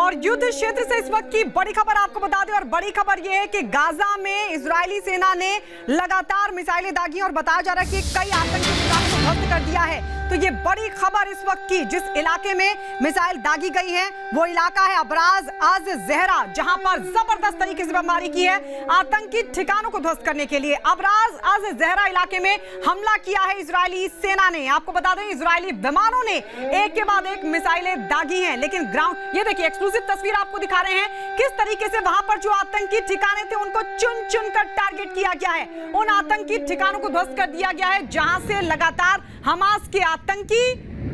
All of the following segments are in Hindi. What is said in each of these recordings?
और युद्ध क्षेत्र से इस वक्त की बड़ी खबर आपको बता दें, और बड़ी खबर यह है कि गाजा में इजरायली सेना ने लगातार मिसाइलें दागी और बताया जा रहा है कि कई आतंकी ठिकानों को ध्वस्त कर दिया है। तो ये बड़ी खबर इस वक्त की, जिस इलाके में मिसाइल दागी गई है वो इलाका है अबराज अज जहरा, जहां पर जबरदस्त तरीके से बमबारी की है आतंकी ठिकानों को ध्वस्त करने के लिए। अबराज अज जहरा इलाके में हमला किया है इजरायली सेना ने। आपको बता दें इजरायली विमानों ने एक के बाद एक मिसाइलें दागी हैं, लेकिन ग्राउंड, ये देखिए एक्सक्लूसिव तस्वीर आपको दिखा रहे हैं किस तरीके से वहां पर जो आतंकी ठिकाने थे उनको चुन चुन कर टारगेट किया गया है। उन आतंकी ठिकानों को ध्वस्त कर दिया गया है जहां से लगातार हमास के आतंकी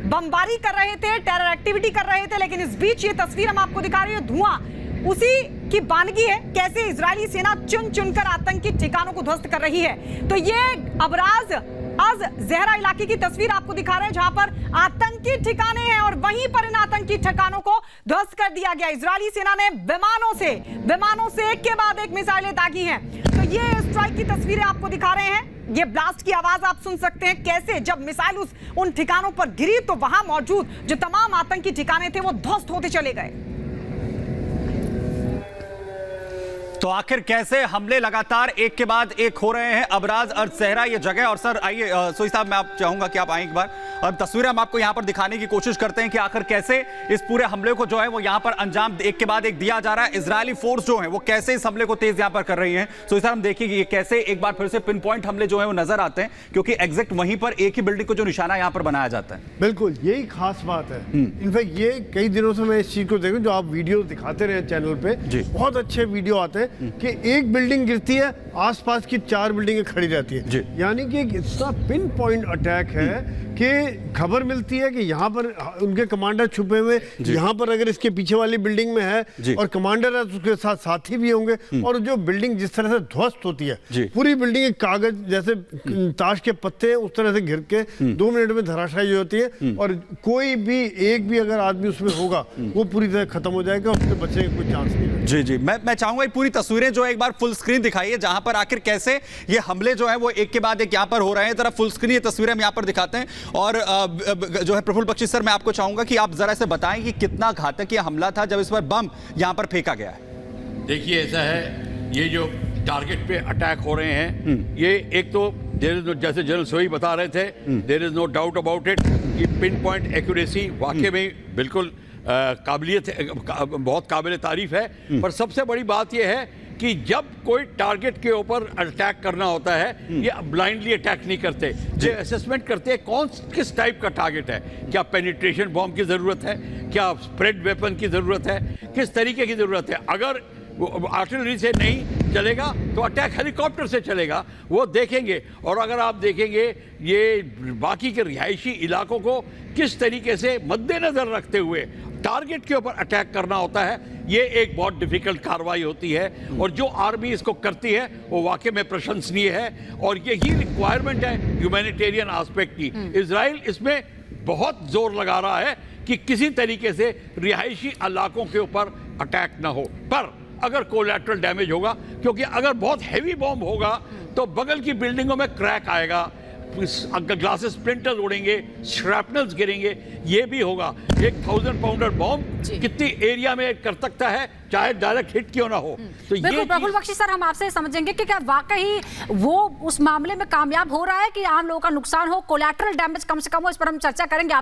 बमबारी कर रहे थे, टेरर एक्टिविटी कर रहे थे। लेकिन इस बीच ये तस्वीर हम आपको दिखा रहे हैं, धुआं उसी की वानगी है कैसे इजरायली सेना चुन चुनकर आतंकी ठिकानों को ध्वस्त कर रही है। तो ये अबराज अज जहरा इलाके की तस्वीर आपको दिखा रहे हैं जहां पर आतंकी ठिकाने हैं और वहीं पर इन आतंकी ठिकानों को ध्वस्त कर दिया गया। इजरायली सेना ने विमानों से एक के बाद एक मिसाइलें दागी हैं। तो ये स्ट्राइक की तस्वीरें आपको दिखा रहे हैं, ये ब्लास्ट की आवाज आप सुन सकते हैं कैसे जब मिसाइल उन ठिकानों पर गिरी तो वहां मौजूद जो तमाम आतंकी ठिकाने थे वो ध्वस्त होते चले गए। तो आखिर कैसे हमले लगातार एक के बाद एक हो रहे हैं अबराज अज जहरा ये जगह। और सर आइए सोई साहब, मैं आप चाहूंगा कि आप आए एक बार और तस्वीरें हम आपको यहां पर दिखाने की कोशिश करते हैं कि आखिर कैसे इस पूरे हमले को जो है वो यहां पर अंजाम एक के बाद एक दिया जा रहा है। इजरायली फोर्स जो है वो कैसे इस हमले को तेज यहां पर कर रही है। सोई साहब हम देखिए कि कैसे एक बार फिर से पिन पॉइंट हमले जो है वो नजर आते हैं, क्योंकि एग्जैक्ट वहीं पर एक ही बिल्डिंग को जो निशाना यहां पर बनाया जाता है। बिल्कुल यही खास बात है। इनफैक्ट ये कई दिनों से मैं इस चीज को देखूं, जो आप वीडियो दिखाते रहे चैनल पे, बहुत अच्छे वीडियो आते हैं कि एक बिल्डिंग गिरती है आसपास की 4 बिल्डिंगें खड़ी रहती है। यानी कि एक इतना पिन पॉइंट अटैक है कि खबर मिलती है कि यहाँ पर उनके कमांडर छुपे हुए, यहाँ पर अगर इसके पीछे वाली बिल्डिंग में है और कमांडर है तो उसके साथ साथी भी होंगे, और जो बिल्डिंग जिस तरह से ध्वस्त होती है, पूरी बिल्डिंग कागज जैसे ताश के पत्ते उस तरह से घिर के 2 मिनट में धराशायी होती है, और कोई भी एक भी अगर आदमी उसमें होगा वो पूरी तरह खत्म हो जाएगा, उससे बचने का कोई चांस नहीं है। जी मैं चाहूंगा पूरी तस्वीरें जो एक बार फुल स्क्रीन दिखाइए जहां पर आखिर कैसे ये हमले जो है वो एक के बाद एक यहां पर हो रहे हैं। जरा फुल स्क्रीन ये तस्वीरें हम यहां पर दिखाते हैं। और जो है प्रफुल्ल बख्शी सर, मैं आपको चाहूंगा कि आप जरा से बताएं कि कितना घातक ये हमला था जब इस पर बम यहां पर फेंका गया है। देखिए ऐसा है, ये जो टारगेट पे अटैक हो रहे हैं, ये एक तो जैसे जनरल सोई बता रहे थे, there is no doubt about it कि पिन पॉइंट एक्यूरेसी वाकई में बिल्कुल बहुत काबिल तारीफ है। पर सबसे बड़ी बात यह है कि जब कोई टारगेट के ऊपर अटैक करना होता है, ये ब्लाइंडली अटैक नहीं करते, ये असेसमेंट करते हैं किस टाइप का टारगेट है। क्या पेनिट्रेशन बॉम्ब की ज़रूरत है, क्या स्प्रेड वेपन की ज़रूरत है, किस तरीके की ज़रूरत है। अगर वो आर्टिलरी से नहीं चलेगा तो अटैक हेलीकॉप्टर से चलेगा, वो देखेंगे। और अगर आप देखेंगे ये बाकी के रिहायशी इलाकों को किस तरीके से मद्देनज़र रखते हुए टारगेट के ऊपर अटैक करना होता है, ये एक बहुत डिफिकल्ट कार्रवाई होती है। और जो आर्मी इसको करती है वो वाकई में प्रशंसनीय है, और यही रिक्वायरमेंट है ह्यूमैनिटेरियन एस्पेक्ट की। इजराइल इसमें बहुत जोर लगा रहा है कि किसी तरीके से रिहायशी इलाकों के ऊपर अटैक ना हो। पर अगर कोलैटरल डैमेज होगा, क्योंकि अगर बहुत हैवी बॉम्ब होगा तो बगल की बिल्डिंगों में क्रैक आएगा, ग्लासेस स्प्लिंटर्स उड़ेंगे, श्रैपनल्स गिरेंगे, ये भी होगा। 1000 पाउंडर बॉम्ब कितनी एरिया में कर सकता है, चाहे डायरेक्ट हिट क्यों ना हो। तो ये प्रफुल्ल बख्शी सर, हम आपसे समझेंगे कि क्या वाकई वो उस मामले में कामयाब हो रहा है कि आम लोगों का नुकसान हो, कोलैटरल डैमेज कम से कम हो, इस पर हम चर्चा करेंगे।